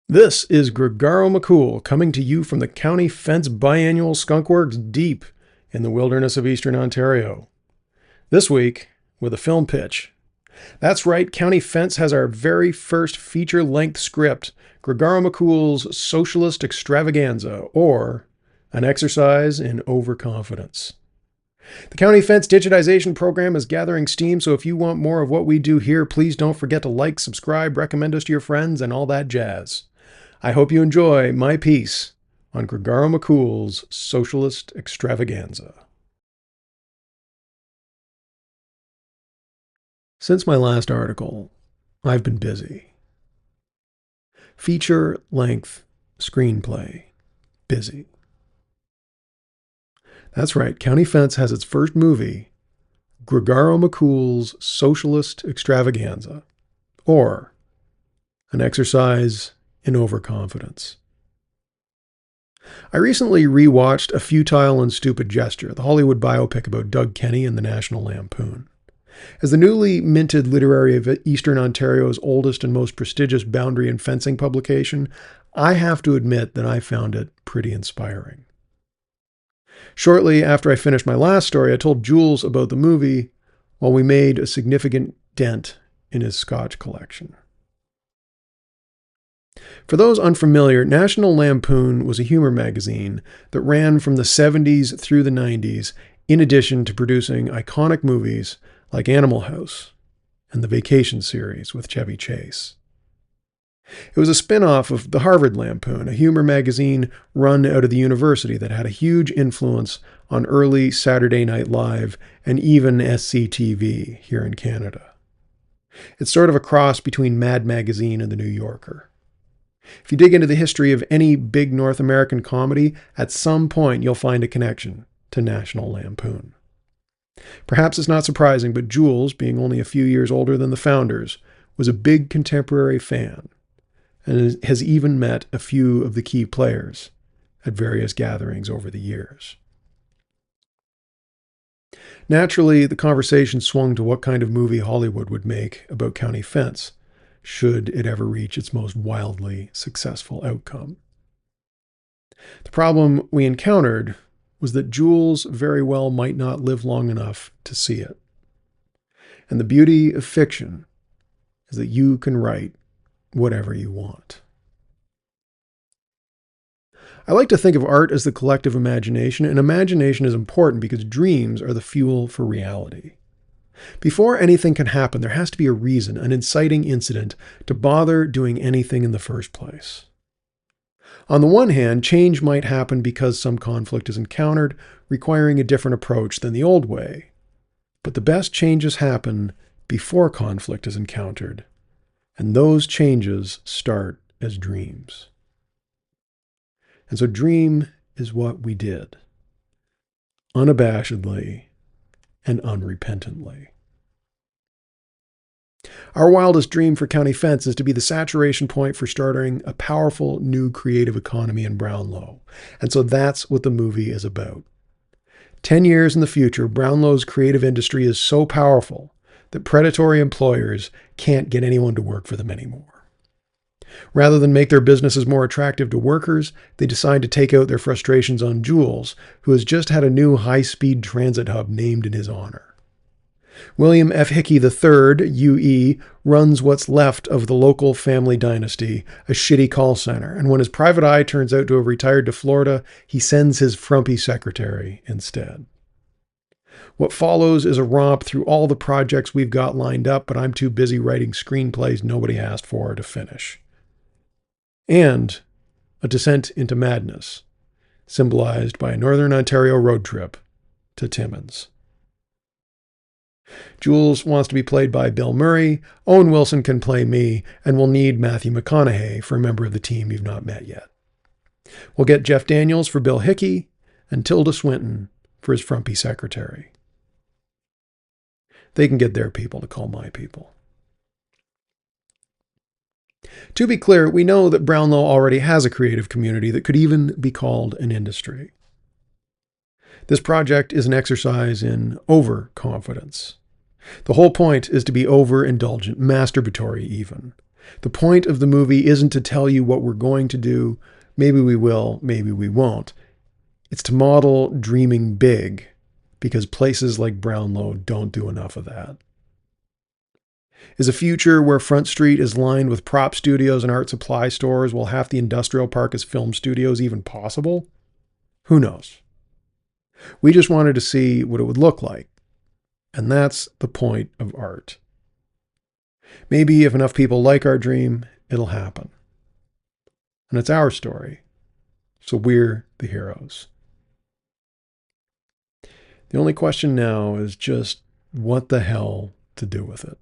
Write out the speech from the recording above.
This is Gregaro McKool coming to you from the County Fence Biannual Skunk Works deep in the wilderness of Eastern Ontario. This week, with a film pitch. That's right, County Fence has our very first feature-length script, Gregaro McKool's Socialist Extravaganza, or An Exercise in Overconfidence. The County Fence digitization program is gathering steam, so if you want more of what we do here, please don't forget to like, subscribe, recommend us to your friends, and all that jazz. I hope you enjoy my piece on Gregaro McKool's Socialist Extravaganza. Since my last article, I've been busy. Feature-length screenplay. Busy. That's right, County Fence has its first movie, Gregaro McKool's Socialist Extravaganza, or An Exercise in Overconfidence. I recently rewatched A Futile and Stupid Gesture, the Hollywood biopic about Doug Kenny and the National Lampoon. As the newly minted literary of Eastern Ontario's oldest and most prestigious boundary and fencing publication, I have to admit that I found it pretty inspiring. Shortly after I finished my last story, I told Jules about the movie while we made a significant dent in his Scotch collection. For those unfamiliar, National Lampoon was a humor magazine that ran from the 70s through the 90s, in addition to producing iconic movies like Animal House and the Vacation series with Chevy Chase. It was a spin-off of the Harvard Lampoon, a humor magazine run out of the university that had a huge influence on early Saturday Night Live and even SCTV here in Canada. It's sort of a cross between Mad Magazine and The New Yorker. If you dig into the history of any big North American comedy, at some point you'll find a connection to National Lampoon. Perhaps it's not surprising, but Jules, being only a few years older than the founders, was a big contemporary fan and has even met a few of the key players at various gatherings over the years. Naturally, the conversation swung to what kind of movie Hollywood would make about County Fence, should it ever reach its most wildly successful outcome. The problem we encountered was that Jules very well might not live long enough to see it. And the beauty of fiction is that you can write whatever you want. I like to think of art as the collective imagination, and imagination is important because dreams are the fuel for reality. Before anything can happen, there has to be a reason, an inciting incident, to bother doing anything in the first place. On the one hand, change might happen because some conflict is encountered, requiring a different approach than the old way. But the best changes happen before conflict is encountered, and those changes start as dreams. And so dream is what we did, unabashedly and unrepentantly. Our wildest dream for County Fence is to be the saturation point for starting a powerful new creative economy in Brownlow. And so that's what the movie is about. 10 years in the future, Brownlow's creative industry is so powerful that predatory employers can't get anyone to work for them anymore. Rather than make their businesses more attractive to workers, they decide to take out their frustrations on Jules, who has just had a new high-speed transit hub named in his honor. William F. Hickey III, UE, runs what's left of the local family dynasty, a shitty call center, and when his private eye turns out to have retired to Florida, he sends his frumpy secretary instead. What follows is a romp through all the projects we've got lined up, but I'm too busy writing screenplays nobody asked for to finish. And a descent into madness, symbolized by a Northern Ontario road trip to Timmins. Jules wants to be played by Bill Murray, Owen Wilson can play me, and we'll need Matthew McConaughey for a member of the team you've not met yet. We'll get Jeff Daniels for Bill Hickey, and Tilda Swinton for his frumpy secretary. They can get their people to call my people. To be clear, we know that Brownlow already has a creative community that could even be called an industry. This project is an exercise in overconfidence. The whole point is to be overindulgent, masturbatory even. The point of the movie isn't to tell you what we're going to do. Maybe we will, maybe we won't. It's to model dreaming big, because places like Brownlow don't do enough of that. Is a future where Front Street is lined with prop studios and art supply stores while half the industrial park is film studios even possible? Who knows? We just wanted to see what it would look like. And that's the point of art. Maybe if enough people like our dream, it'll happen. And it's our story. So we're the heroes. The only question now is just what the hell to do with it.